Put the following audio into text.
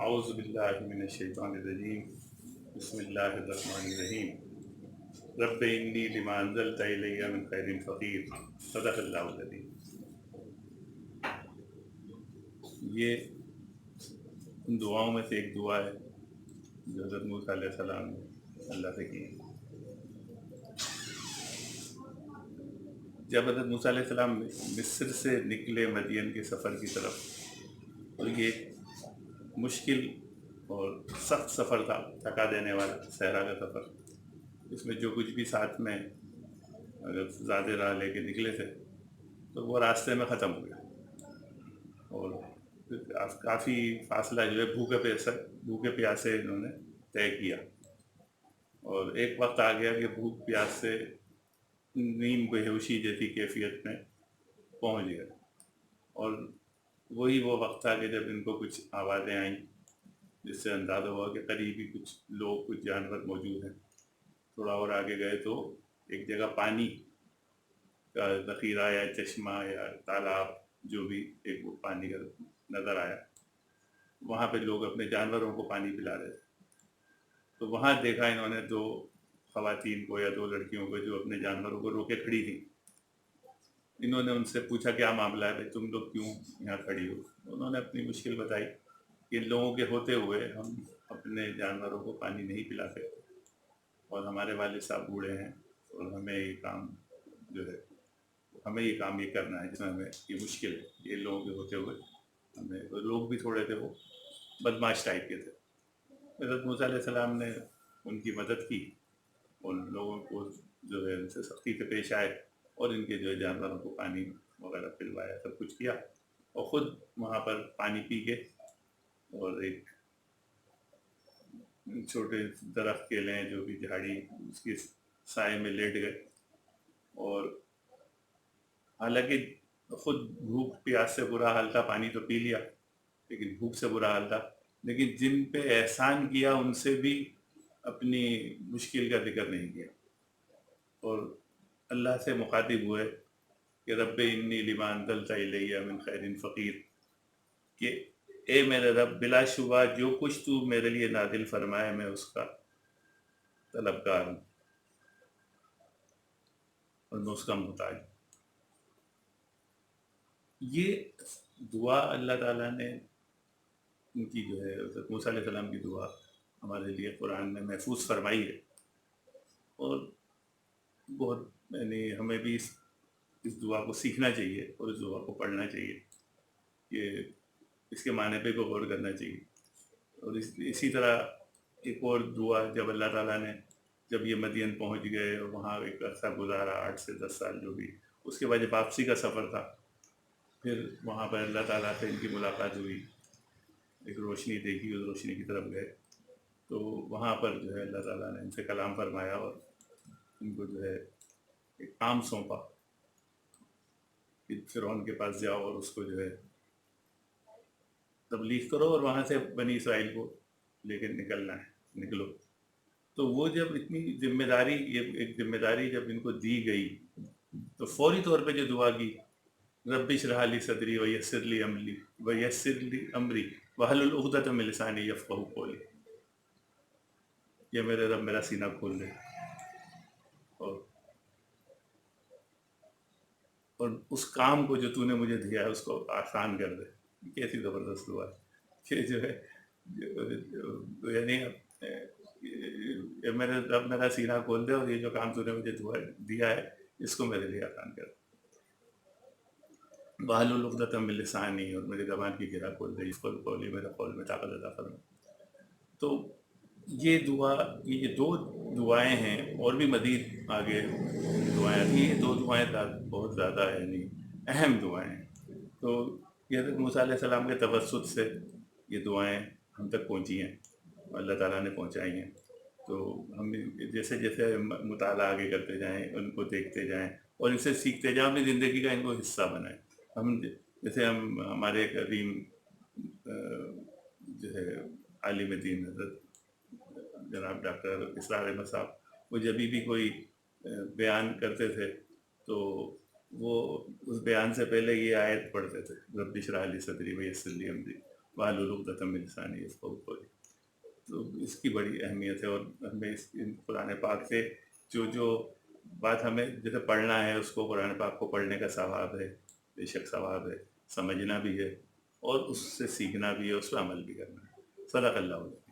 اعوذ باللہ من الشیطان الرجیم بسم اللہ الرحمن الرحیم رب انی لما انزلت الی من خیر فقیر صدق اللہ العظیم۔ یہ ان دعاؤں میں سے ایک دعا ہے جو حضرت موسیٰ علیہ السلام نے اللہ سے کی۔ جب حضرت موسیٰ علیہ السلام مصر سے نکلے مدین کے سفر کی طرف، اور یہ ایک مشکل اور سخت سفر تھا، تھکا دینے والا صحرا کا سفر، اس میں جو کچھ بھی ساتھ میں اگر زیادہ راہ لے کے نکلے تھے تو وہ راستے میں ختم ہو گیا، اور کافی فاصلہ جو ہے بھوکے پیاسے انہوں نے طے کیا، اور ایک وقت آ گیا کہ بھوک پیاس سے نیم بےہوشی جیسی کیفیت میں پہنچ گئے، اور وہی وہ وقت تھا کہ جب ان کو کچھ آوازیں آئیں جس سے اندازہ ہوا کہ قریب ہی کچھ لوگ، کچھ جانور موجود ہیں۔ تھوڑا اور آگے گئے تو ایک جگہ پانی کا ذخیرہ یا چشمہ یا تالاب، جو بھی ایک وہ پانی کا نظر آیا، وہاں پہ لوگ اپنے جانوروں کو پانی پلا رہے تھے۔ تو وہاں دیکھا انہوں نے دو خواتین کو یا دو لڑکیوں کو جو اپنے جانوروں کو روکے کھڑی تھیں۔ انہوں نے ان سے پوچھا کیا معاملہ ہے بھائی، تم لوگ کیوں یہاں کھڑی ہو؟ انہوں نے اپنی مشکل بتائی کہ ان لوگوں کے ہوتے ہوئے ہم اپنے جانوروں کو پانی نہیں پلا سکتے، اور ہمارے والد صاحب بوڑھے ہیں، اور ہمیں یہ کام جو ہے یہ کرنا ہے جس میں ہمیں یہ مشکل ہے، یہ لوگوں کے ہوتے ہوئے ہمیں۔ لوگ بھی تھوڑے تھے، وہ بدماش ٹائپ کے تھے۔ حضرت موسیٰ علیہ السلام نے ان کی مدد کی، ان لوگوں کو جو ہے ان سے سختی سے پیش آئے، اور ان کے جو ہے جانوروں کو پانی وغیرہ پلوایا، سب کچھ کیا، اور خود وہاں پر پانی پی کے، اور ایک چھوٹے درخت کے لیں جو بھی جھاڑی، اس کے سائے میں لیٹ گئے، اور حالانکہ خود بھوک پیاس سے برا حال تھا، پانی تو پی لیا لیکن بھوک سے برا حال تھا، لیکن جن پہ احسان کیا ان سے بھی اپنی مشکل کا ذکر نہیں کیا، اور اللہ سے مخاطب ہوئے کہ رب انی لما انزلت الی من خیر فقیر، کہ اے میرے رب، بلا شبہ جو کچھ تو میرے لیے نازل فرمائے میں اس کا طلبگار ہوں، اور میں اس کا محتاج ہوں۔ یہ دعا اللہ تعالیٰ نے ان کی جو ہے حضرت موسیٰ علیہ السلام کی دعا ہمارے لیے قرآن میں محفوظ فرمائی ہے، اور بہت ہمیں بھی اس دعا کو سیکھنا چاہیے اور اس دعا کو پڑھنا چاہیے، کہ اس کے معنی پہ بھی غور کرنا چاہیے۔ اور اسی طرح ایک اور دعا، جب اللہ تعالیٰ نے جب یہ مدین پہنچ گئے اور وہاں ایک عرصہ گزارا، 8 سے 10 سال جو بھی، اس کے بعد جب واپسی کا سفر تھا، پھر وہاں پر اللہ تعالیٰ سے ان کی ملاقات ہوئی، ایک روشنی دیکھی، اس روشنی کی طرف گئے، تو وہاں پر جو ہے اللہ تعالیٰ نے ان سے کلام فرمایا، اور ان کو جو ہے ایک کام سونپا کہ فرعون کے پاس جاؤ اور اس کو جو ہے تبلیغ کرو، اور وہاں سے بنی اسرائیل کو لے کے نکلو۔ تو وہ جب اتنی ذمہ داری، یہ ایک ذمہ داری جب ان کو دی گئی، تو فوری طور پہ جو دعا کی، رب اشرح لی صدری ویسر لی امری واحلل عقدۃ من لسانی یفقہوا قولی، یہ میرے رب میرا سینہ کھول دے، اور اس کام کو جو تو نے مجھے دیا ہے اس کو آسان کر دے۔ کیسی زبردست دعا ہے کہ جو ہے یعنی میرے رب میرا سینہ کھول دے، اور یہ جو کام تو نے مجھے دیا ہے اس کو میرے لیے آسان کر دے، واحلل عقدۃ من لسانی، اور میری زبان کی گرہ کھول دے، یفقہوا قولی، میرے قول میں طاقت عطا فرما۔ تو یہ دعا، یہ دو دعائیں ہیں، اور بھی مزید آگے دعائیں آتی ہیں، یہ دو دعائیں بہت زیادہ یعنی اہم دعائیں ہیں۔ تو یہ حضرت موسیٰ علیہ السلام کے توسط سے یہ دعائیں ہم تک پہنچی ہیں، اللہ تعالیٰ نے پہنچائی ہیں۔ تو ہم جیسے جیسے مطالعہ آگے کرتے جائیں، ان کو دیکھتے جائیں اور ان سے سیکھتے جائیں، اپنی زندگی کا ان کو حصہ بنائیں۔ جیسے ہمارے ایک عظیم جو ہے عالم دین حضرت جناب ڈاکٹر اسرار احمد صاحب، وہ جب بھی کوئی بیان کرتے تھے تو وہ اس بیان سے پہلے یہ آیت پڑھتے تھے، رب اشرح لی صدری ویسر لی امری، واحلل عقدۃ من لسانی یفقہوا قولی. تو اس کی بڑی اہمیت ہے، اور ہمیں اس قرآن پاک سے جو بات ہمیں جیسے پڑھنا ہے اس کو، قرآن پاک کو پڑھنے کا ثواب ہے، بے شک ثواب ہے، سمجھنا بھی ہے، اور اس سے سیکھنا بھی ہے، اس پہ عمل بھی کرنا ہے. صدق اللہ علیہ.